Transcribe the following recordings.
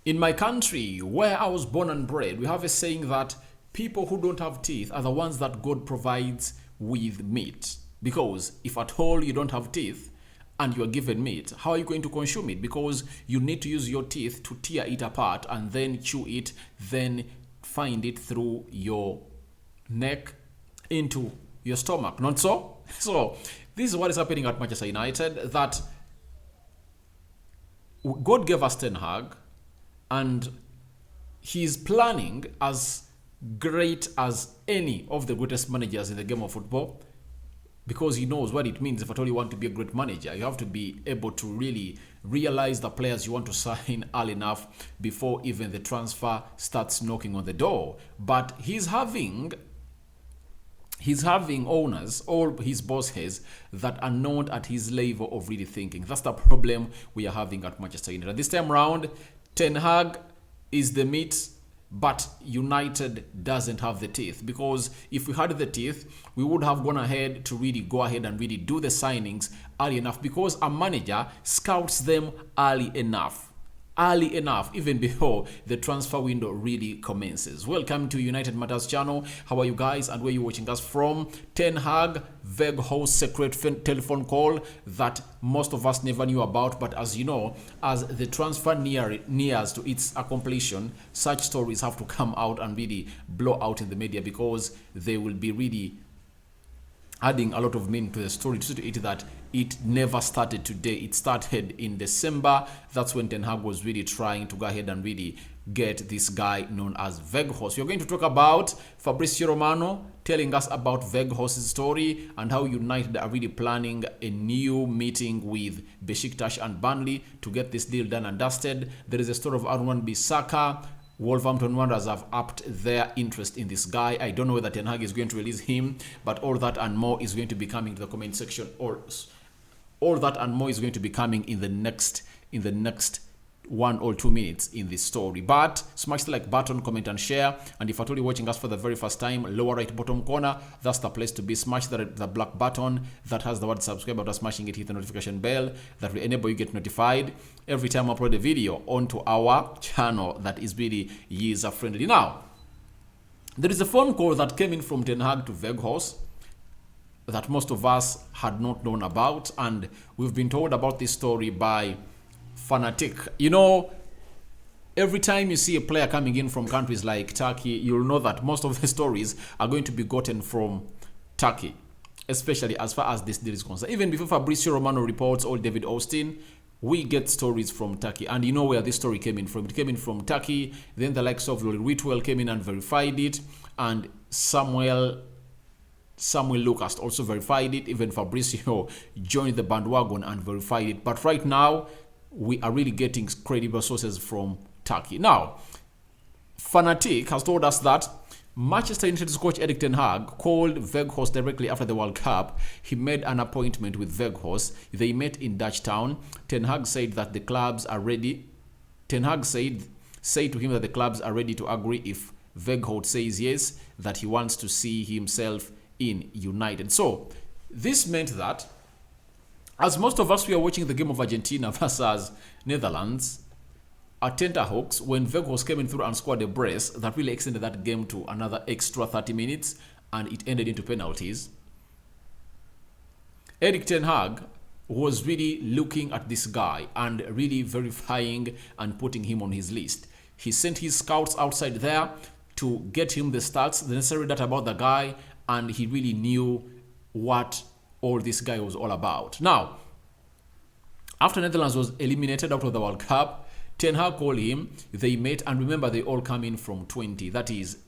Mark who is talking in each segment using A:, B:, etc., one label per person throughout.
A: In my country, where I was born and bred, we have a saying that people who don't have teeth are the ones that God provides with meat. Because if at all you don't have teeth and you are given meat, how are you going to consume it? Because you need to use your teeth to tear it apart and then chew it, then find it through your neck into your stomach. Not so? So this is what is happening at Manchester United, that God gave us Ten Hag, and he's planning as great as any of the greatest managers in the game of football, because he knows what it means. If at all you want to be a great manager, you have to be able to really realize the players you want to sign early enough before even the transfer starts knocking on the door. But he's having owners, all his bosses, that are not at his level of really thinking. That's the problem we are having at Manchester United. This time around, Ten Hag is the meat, but United doesn't have the teeth. Because if we had the teeth, we would have gone ahead to really go ahead and really do the signings early enough, because a manager scouts them early enough, even before the transfer window really commences. Welcome to United Matters channel. How are you guys, and where are you watching us from? Ten Hag Weghorst Secretive telephone call that most of us never knew about, but as you know, as the transfer nears to its completion, such stories have to come out and really blow out in the media, because they will be really adding a lot of meaning to the story, to it that it never started today. It started in December. That's when Ten Hag was really trying to go ahead and really get this guy known as Weghorst. We're going to talk about Fabrizio Romano telling us about Weghorst's story and how United are really planning a new meeting with Beşiktaş and Burnley to get this deal done and dusted. There is a story of Bissaka. Wolverhampton Wanderers have upped their interest in this guy. I don't know whether Ten Hag is going to release him, but all that and more is going to be coming to the comment section, or all that and more is going to be coming in the next 1 or 2 minutes in this story. But smash the like button, comment and share. And if at all you're watching us for the very first time, lower right bottom corner, that's the place to be. Smash the black button that has the word subscribe. After smashing it, hit the notification bell that will enable you get notified every time I upload a video onto our channel that is really user friendly. Now, there is a phone call that came in from Ten Hag to Weghorst that most of us had not known about, and we've been told about this story by Fanatic. You know, every time you see a player coming in from countries like Turkey, you'll know that most of the stories are going to be gotten from Turkey, especially as far as this deal is concerned. Even before Fabrizio Romano reports or David Austin, we get stories from Turkey. And you know where this story came in from. It came in from Turkey. Then the likes of Lori Whitwell came in and verified it, and Samuel Lucas also verified it. Even Fabrizio joined the bandwagon and verified it. But right now, we are really getting credible sources from Turkey. Now, Fanatic has told us that Manchester United's coach Erik Ten Hag called Weghorst directly after the World Cup. He made an appointment with Weghorst. They met in Dutch Town. Ten Hag said that the clubs are ready. Ten Hag said to him that the clubs are ready to agree if Weghorst says yes, that he wants to see himself in United. So this meant that, as most of us we are watching the game of Argentina versus Netherlands at tenterhooks, when Weghorst came in through and scored a brace that really extended that game to another extra 30 minutes, and it ended into penalties. Erik Ten Hag was really looking at this guy and really verifying and putting him on his list. He sent his scouts outside there to get him the stats, the necessary data about the guy, and he really knew what all this guy was all about. Now, after Netherlands was eliminated out of the World Cup, Ten Hag called him, they met, and remember, they all come in from 20. That is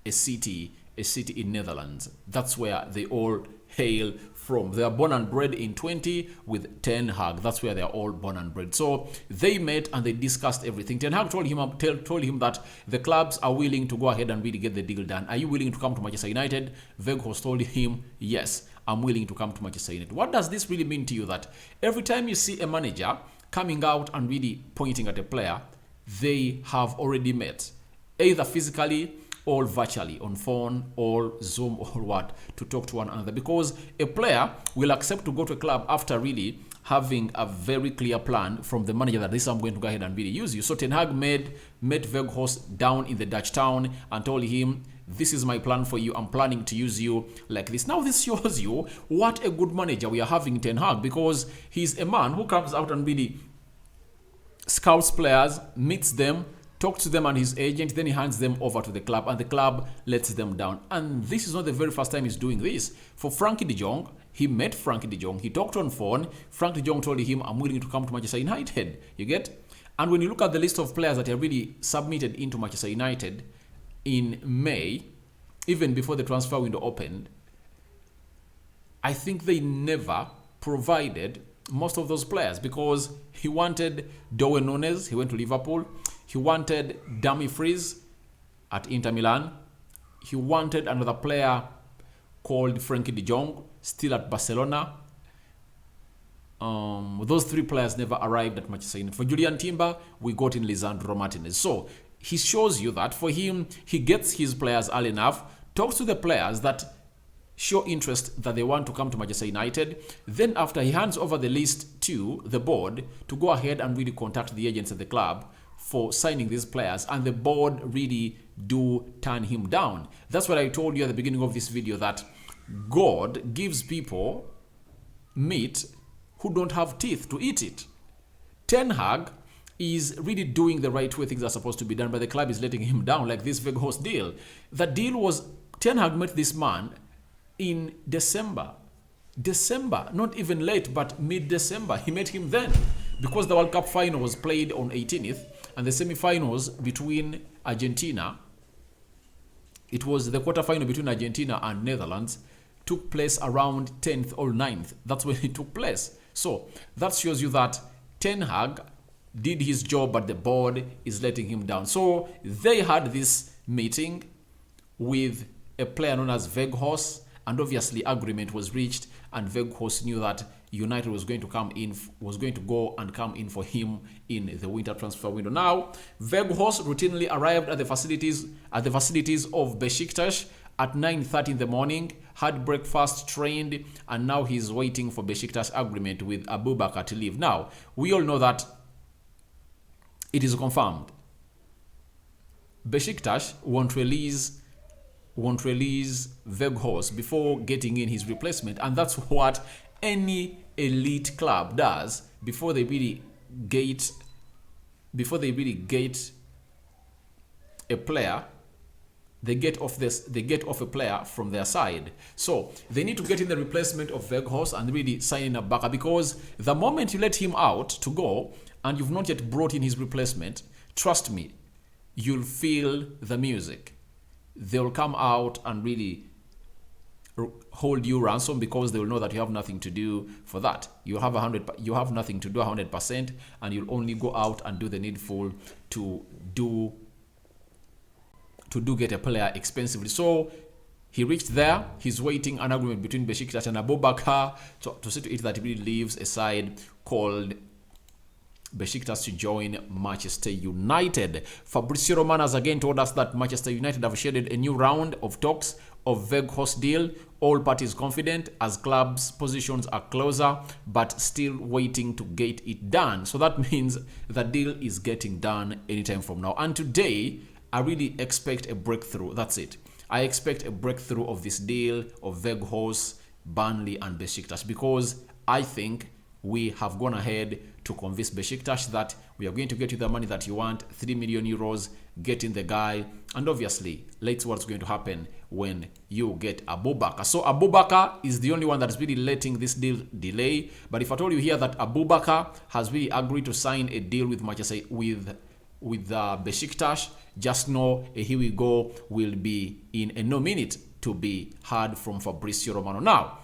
A: a city in Netherlands. That's where they all hail from. They are born and bred in 20 with Ten Hag. That's where they are all born and bred. So they met and they discussed everything. Ten Hag told him that the clubs are willing to go ahead and really get the deal done. Are you willing to come to Manchester United? Weghorst told him, yes, I'm willing to come to Manchester United. What does this really mean to you? That every time you see a manager coming out and really pointing at a player, they have already met, either physically or virtually, on phone or Zoom or what, to talk to one another. Because a player will accept to go to a club after really having a very clear plan from the manager that this I'm going to go ahead and really use you. So Ten Hag met Weghorst down in the Dutch town and told him, this is my plan for you. I'm planning to use you like this. Now this shows you what a good manager we are having in Ten Hag, because he's a man who comes out and really scouts players, meets them, talks to them and his agent, then he hands them over to the club and the club lets them down. And this is not the very first time he's doing this. For Frankie de Jong, he met Frankie de Jong, he talked on phone, Frank de Jong told him, I'm willing to come to Manchester United. You get? And when you look at the list of players that are really submitted into Manchester United in May, even before the transfer window opened, I think they never provided most of those players, because he wanted Darwin Núñez, he went to Liverpool. He wanted Dummy Freeze at Inter Milan. He wanted another player called Frankie de Jong, still at Barcelona. Those three players never arrived at Manchester United. For Julian Timber, we got in Lisandro Martinez. So he shows you that for him, he gets his players early enough, talks to the players that show interest that they want to come to Manchester United. Then after, he hands over the list to the board to go ahead and really contact the agents at the club for signing these players, and the board really do turn him down. That's what I told you at the beginning of this video, that God gives people meat who don't have teeth to eat it. Ten Hag is really doing the right way things are supposed to be done, but the club is letting him down, like this Weghorst deal. The deal was, Ten Hag met this man in December, not even late, but mid-December. He met him then, because the World Cup final was played on 18th, and the semi-finals between Argentina, it was the quarter-final between Argentina and Netherlands, took place around 10th or 9th. That's when it took place. So that shows you that Ten Hag did his job, but the board is letting him down. So they had this meeting with a player known as Weghorst, and obviously agreement was reached, and Weghorst knew that United was going to come in for him in the winter transfer window. Now, Weghorst routinely arrived at the facilities of Beşiktaş at 9:30 in the morning, had breakfast, trained, and now he's waiting for Beşiktaş agreement with Abubakar to leave. Now, we all know that it is confirmed. Beşiktaş won't release Weghorst before getting in his replacement, and that's what any elite club does before they really gate a player. They get off a player from their side. So they need to get in the replacement of Weghorst and really sign in Abubakar, because the moment you let him out to go and you've not yet brought in his replacement, trust me, you'll feel the music. They'll come out and really hold you ransom, because they will know that you have nothing to do for that. You have nothing to do 100%, and you'll only go out and do the needful to get a player expensively. So he reached there. He's waiting an agreement between Beşiktaş and Abubakar to see to it that he really leaves a side called Beşiktaş to join Manchester United. Fabrizio Romano has again told us that Manchester United have scheduled a new round of talks of Weghorst deal. All parties confident, as clubs' positions are closer, but still waiting to get it done. So that means the deal is getting done anytime from now. And today, I really expect a breakthrough. That's it. I expect a breakthrough of this deal of Weghorst, Burnley, and Beşiktaş, because I think we have gone ahead to convince Beşiktaş that we are going to get you the money that you want, 3 million euros, get in the guy, and obviously, let's see what's going to happen when you get Abubakar. So Abubakar is the only one that's really letting this deal delay. But if I told you here that Abubakar has really agreed to sign a deal with Manchester with Beşiktaş, just know a here we go will be in a no minute to be heard from Fabrizio Romano. Now,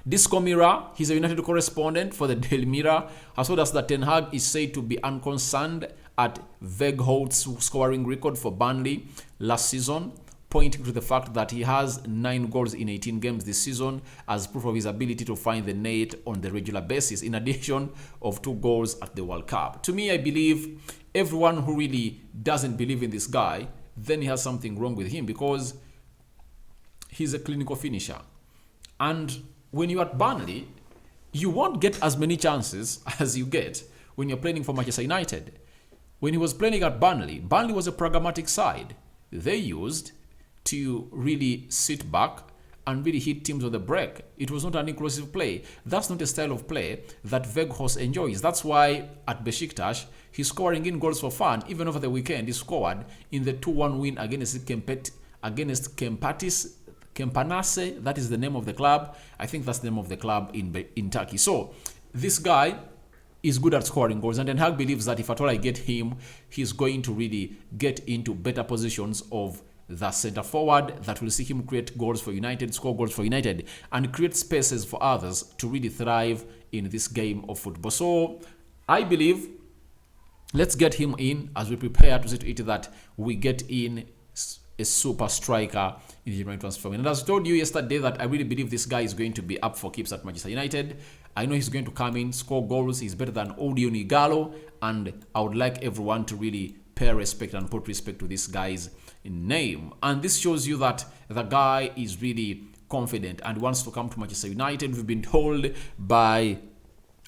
A: Disco Mira, he's a United correspondent for the Daily Mirror, has told us that Ten Hag is said to be unconcerned at Weghorst's scoring record for Burnley last season, pointing to the fact that he has 9 goals in 18 games this season as proof of his ability to find the net on the regular basis, in addition of 2 goals at the World Cup. To me, I believe everyone who really doesn't believe in this guy, then he has something wrong with him, because he's a clinical finisher. And when you're at Burnley, you won't get as many chances as you get when you're playing for Manchester United. When he was playing at Burnley, Burnley was a pragmatic side. They used to really sit back and really hit teams on the break. It was not an inclusive play. That's not a style of play that Weghorst enjoys. That's why at Beşiktaş, he's scoring in goals for fun. Even over the weekend, he scored in the 2-1 win against Kempanase. That is the name of the club. I think that's the name of the club in Turkey. So this guy is good at scoring goals, and then Hag believes that if at all I get him, he's going to really get into better positions of the center forward that will see him create goals for United, score goals for United, and create spaces for others to really thrive in this game of football. So I believe let's get him in as we prepare to see to it that we get in a super striker in the January transfer window. And as I told you yesterday that I really believe this guy is going to be up for keeps at Manchester United. I know he's going to come in, score goals. He's better than Odion Ighalo, and I would like everyone to really pay respect and put respect to this guy's name. And this shows you that the guy is really confident and wants to come to Manchester United. We've been told by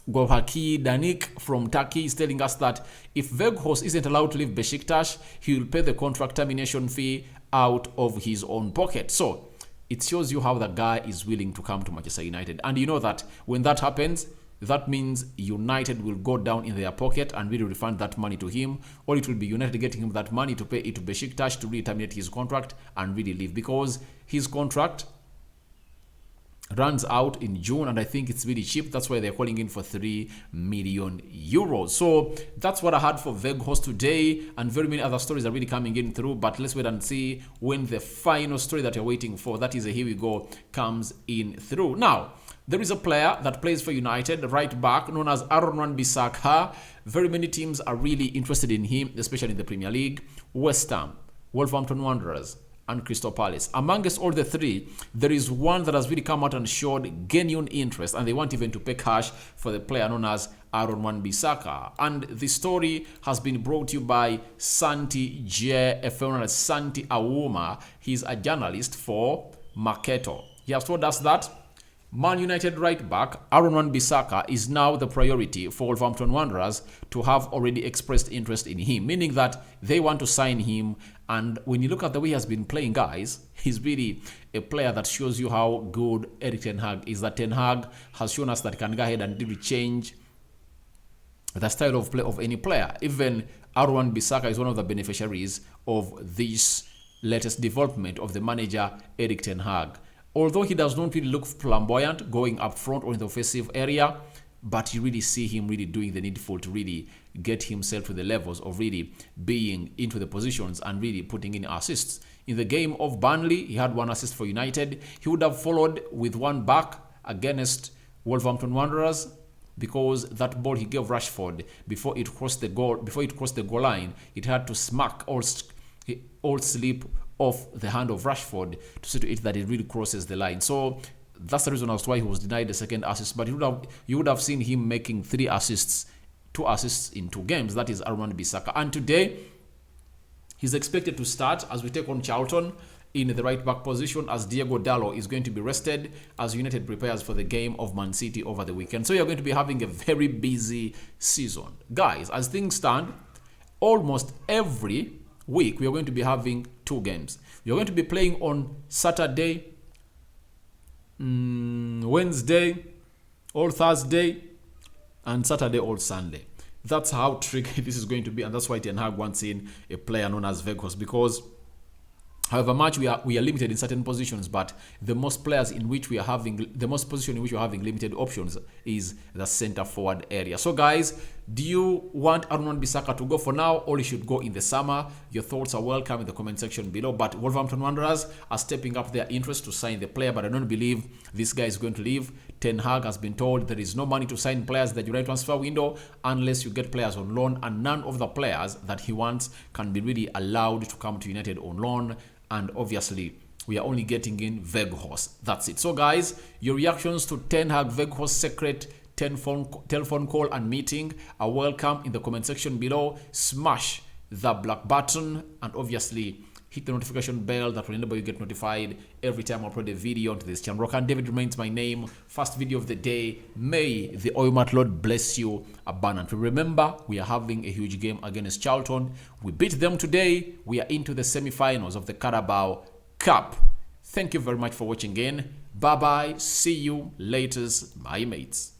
A: Govaki Danik from Turkey is telling us that if Weghorst isn't allowed to leave Beşiktaş, he will pay the contract termination fee out of his own pocket. So it shows you how the guy is willing to come to Manchester United. And you know that when that happens, that means United will go down in their pocket and really refund that money to him, or it will be United getting him that money to pay it to Beşiktaş to really terminate his contract and really leave, because his contract runs out in June, and I think it's really cheap. That's why they're calling in for 3 million euros. So that's what I had for Weghorst today, and very many other stories are really coming in through, but let's wait and see when the final story that you're waiting for, that is a here we go, comes in through. Now, there is a player that plays for United, right back, known as Aaron Bissaka. Very many teams are really interested in him, especially in the Premier League. West Ham, Wolverhampton Wanderers, and Crystal Palace. Amongst all the three, there is one that has really come out and showed genuine interest, and they want even to pay cash for the player known as Aaron Bissaka. And the story has been brought to you by Santi J, a fellow known as Santi Aouma. He's a journalist for Marketo. He has told us that Man United right back Aaron Bissaka is now the priority for Wolverhampton Wanderers to have already expressed interest in him, meaning that they want to sign him. And when you look at the way he has been playing, guys, he's really a player that shows you how good Erik Ten Hag is. That Ten Hag has shown us that he can go ahead and really change the style of play of any player. Even Aaron Bissaka is one of the beneficiaries of this latest development of the manager Erik Ten Hag. Although he does not really look flamboyant going up front or in the offensive area, but you really see him really doing the needful to really get himself to the levels of really being into the positions and really putting in assists. In the game of Burnley, he had 1 assist for United. He would have followed with 1 back against Wolverhampton Wanderers, because that ball he gave Rashford before it crossed the goal line, it had to smack or slip off the hand of Rashford to see to it that it really crosses the line. So that's the reason as to why he was denied the second assist. But you would have seen him making 3 assists, 2 assists in 2 games. That is Aaron Bissaka. And today, he's expected to start as we take on Charlton in the right back position, as Diego Dallo is going to be rested as United prepares for the game of Man City over the weekend. So you're going to be having a very busy season. Guys, as things stand, almost every week we are going to be having 2 games. We are going to be playing on Saturday, Wednesday, or Thursday, and Saturday or Sunday. That's how tricky this is going to be, and that's why Ten Hag wants in a player known as Weghorst, because however much we are limited in certain positions, but the most position in which we are having limited options is the center forward area. So guys, do you want Aaron Bissaka to go for now, or he should go in the summer? Your thoughts are welcome in the comment section below. But Wolverhampton Wanderers are stepping up their interest to sign the player, but I don't believe this guy is going to leave. Ten Hag has been told there is no money to sign players in the July transfer window unless you get players on loan, and none of the players that he wants can be really allowed to come to United on loan. And obviously, we are only getting in Weghorst. That's it. So guys, your reactions to Ten Hag Weghorst secret telephone call and meeting are welcome in the comment section below. Smash the black button, and obviously hit the notification bell that will enable you get notified every time I upload a video onto this channel. Rokan David remains my name. First video of the day. May the Oymat Lord bless you abundantly. Remember, we are having a huge game against Charlton. We beat them today. We are into the semi-finals of the Carabao Cup. Thank you very much for watching again. Bye-bye. See you later, my mates.